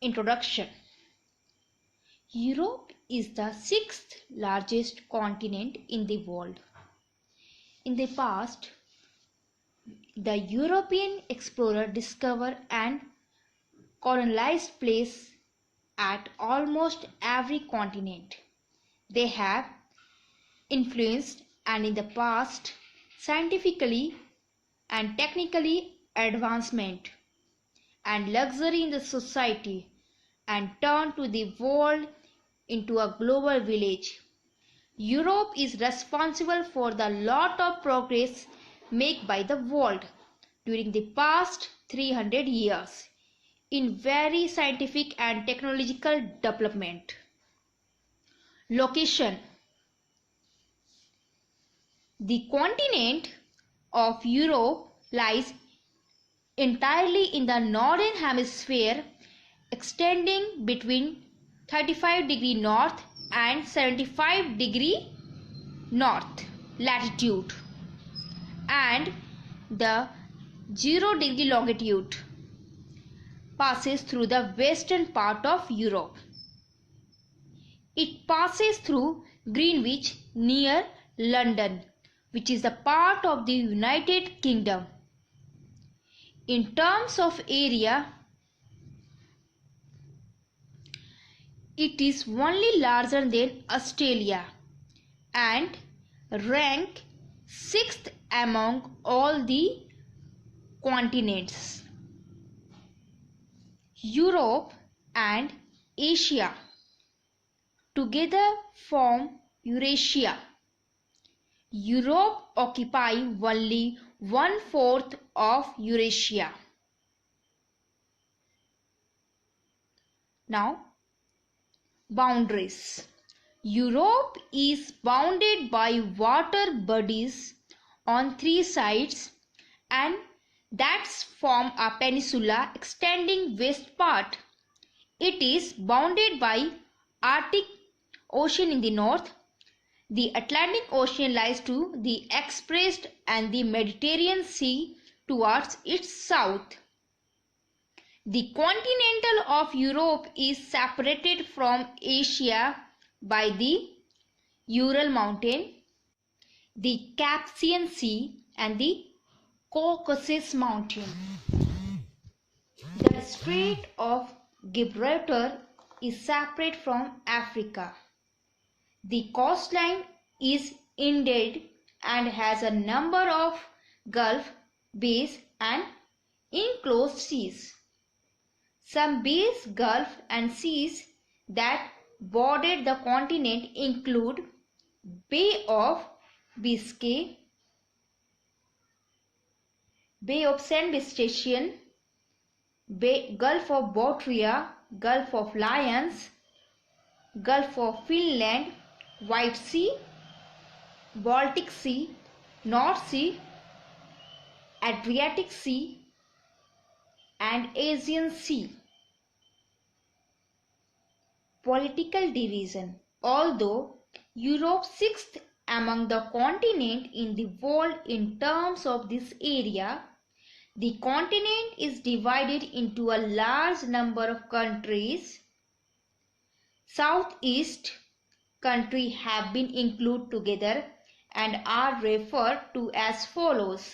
Introduction. Europe is the sixth largest continent in the world. In the past, the European explorer discovered and colonized places at almost every continent. They have influenced and in the past scientifically and technically advancement and luxury in the society and turned to the world into a global village. Europe is responsible for the lot of progress made by the world during the past 300 years in very scientific and technological development. Location. The continent of Europe lies entirely in the northern hemisphere, extending between 35° north and 75° north latitude and the 0° longitude. Passes through the western part of Europe. It passes through Greenwich near London, which is a part of the United Kingdom. In terms of area, it is only larger than Australia and ranked 6th among all the continents. Europe and Asia together form Eurasia. Europe occupies only 1/4 of Eurasia. Now, boundaries. Europe is bounded by water bodies on 3 sides and that form a peninsula extending west part. It is bounded by Arctic Ocean in the north. The Atlantic Ocean lies to the east and the Mediterranean Sea towards its south. The continent of Europe is separated from Asia by the Ural Mountain, the Caspian Sea and the Caucasus Mountain. The Strait of Gibraltar is separate from Africa. The coastline is indented and has a number of gulf, bays and enclosed seas. Some bays, gulf and seas that border the continent include Bay of Biscay, Bay of Saint Sebastian, Gulf of Bothria, Gulf of Lions, Gulf of Finland, White Sea, Baltic Sea, North Sea, Adriatic Sea and Aegean Sea. Political division. Although Europe sixth among the continent in the world in terms of this area, the continent is divided into a large number of countries. Southeast countries have been included together and are referred to as follows: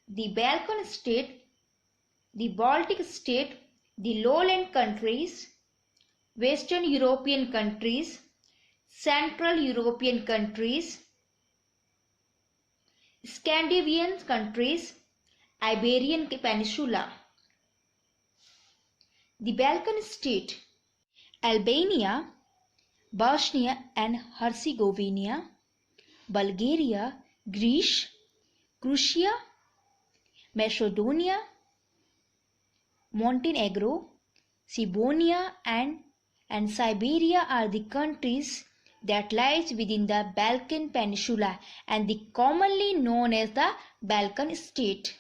the Balkan state, the Baltic state, the lowland countries, Western European countries, Central European countries, Scandinavian countries, Iberian Peninsula. The Balkan state: Albania, Bosnia and Herzegovina, Bulgaria, Greece, Croatia, Macedonia, Montenegro, Serbia and Siberia are the countries that lies within the Balkan Peninsula and the commonly known as the Balkan state.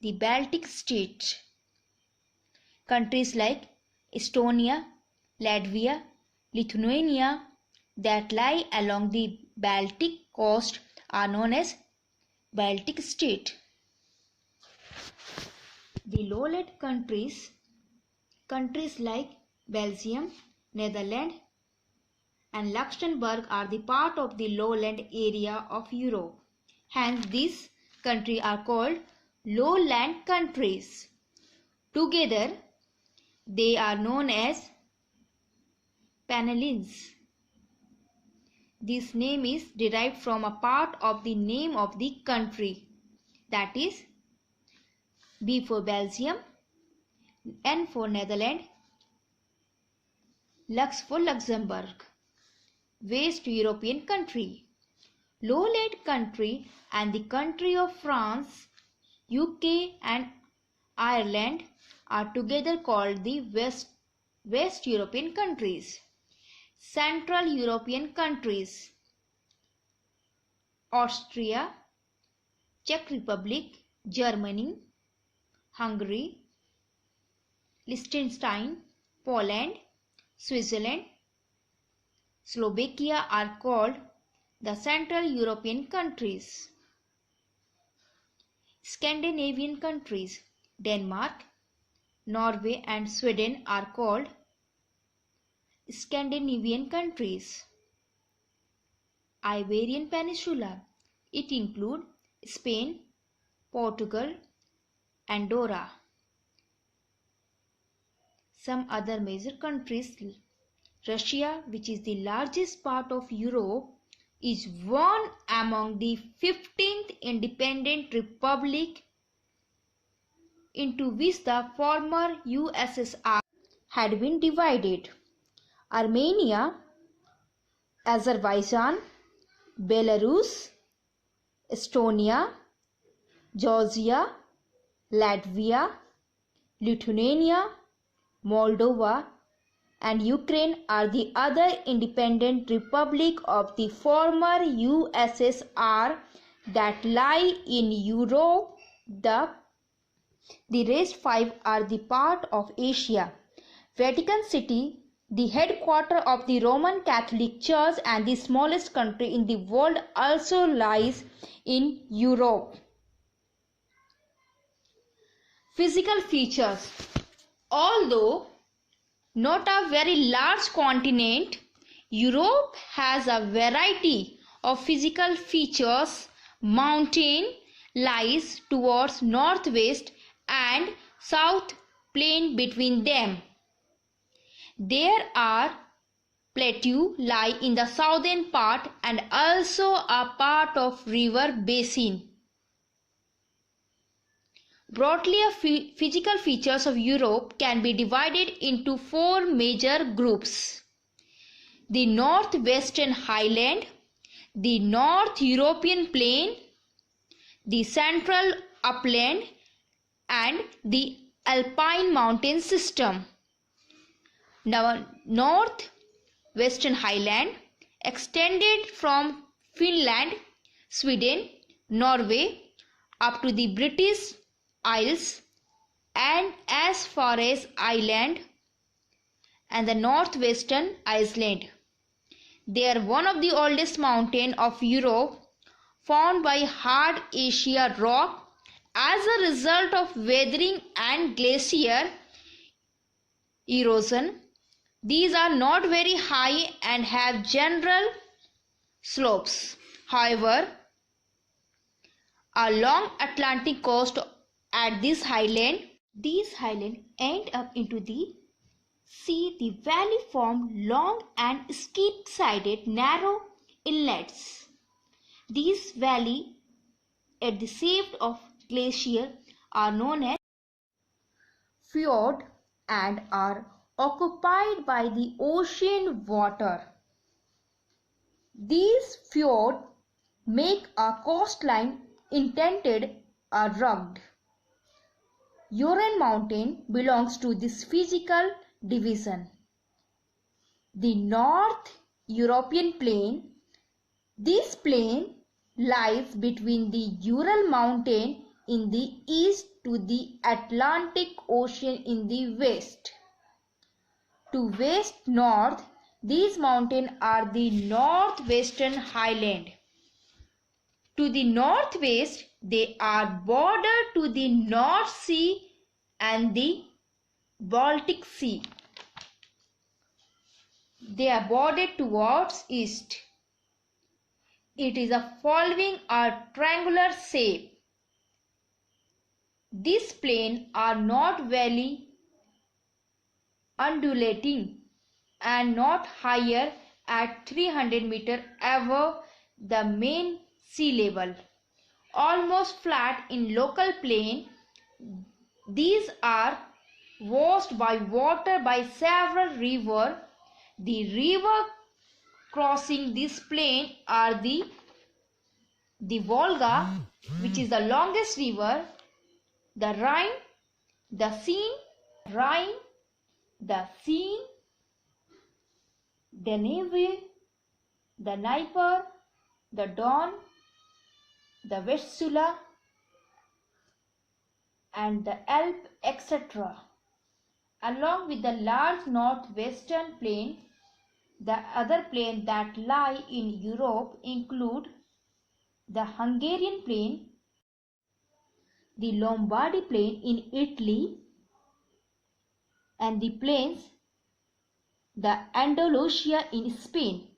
The Baltic states. Countries like Estonia, Latvia, Lithuania that lie along the Baltic coast are known as Baltic state. The lowland countries like Belgium, Netherlands, and Luxembourg are the part of the lowland area of Europe. Hence, these countries are called lowland countries. Together, they are known as Pennines. This name is derived from a part of the name of the country, that is B for Belgium, N for Netherlands, Lux for Luxembourg. West European country. Lowland country and the country of France, UK and Ireland are together called the West European countries. Central European countries: Austria, Czech Republic, Germany, Hungary, Liechtenstein, Poland, Switzerland, Slovakia are called the Central European countries. Scandinavian countries: Denmark, Norway and Sweden are called Scandinavian countries. Iberian Peninsula: it includes Spain, Portugal, Andorra. Some other major countries: Russia, which is the largest part of Europe, is one among the 15th independent republic into which the former USSR had been divided. Armenia, Azerbaijan, Belarus, Estonia, Georgia, Latvia, Lithuania, Moldova, and Ukraine are the other independent republics of the former USSR that lie in Europe. The rest 5 are the part of Asia. Vatican City, the headquarters of the Roman Catholic Church and the smallest country in the world, also lies in Europe. Physical features. Although not a very large continent, Europe has a variety of physical features. Mountain lies towards northwest and south plain between them. There are plateaus lie in the southern part and also a part of river basin. Broadly, physical features of Europe can be divided into 4 major groups: the Northwestern Highland, the North European Plain, the Central Upland, and the Alpine Mountain System. Now, North-Western Highland extended from Finland, Sweden, Norway up to the British Isles and as far as Ireland and the northwestern Iceland. They are one of the oldest mountains of Europe, formed by hard Asia rock as a result of weathering and glacier erosion. These are not very high and have general slopes. However, a long Atlantic coast at these highlands end up into the sea. The valley form long and steep-sided narrow inlets. These valleys at the shape of glacier are known as fjord and are occupied by the ocean water. These fjords make a coastline indented or rugged. Ural Mountain belongs to this physical division. The North European Plain. This plain lies between the Ural Mountain in the east to the Atlantic Ocean in the west. To west-north, these mountains are the Northwestern Highland. To the northwest, they are bordered to the North Sea and the Baltic Sea. They are bordered towards east. It is following a triangular shape. These plains are not very undulating and not higher at 300 meters above the main sea level. Almost flat in local plain, these are washed by water by several rivers. The river crossing this plain are the Volga, which is the longest river, the Rhine, the Seine, the Danube, the Dnieper, the Don, the Vistula, and the Alp, etc. Along with the large northwestern plain, the other plains that lie in Europe include the Hungarian plain, the Lombardy plain in Italy, and the plains, the Andalusia in Spain.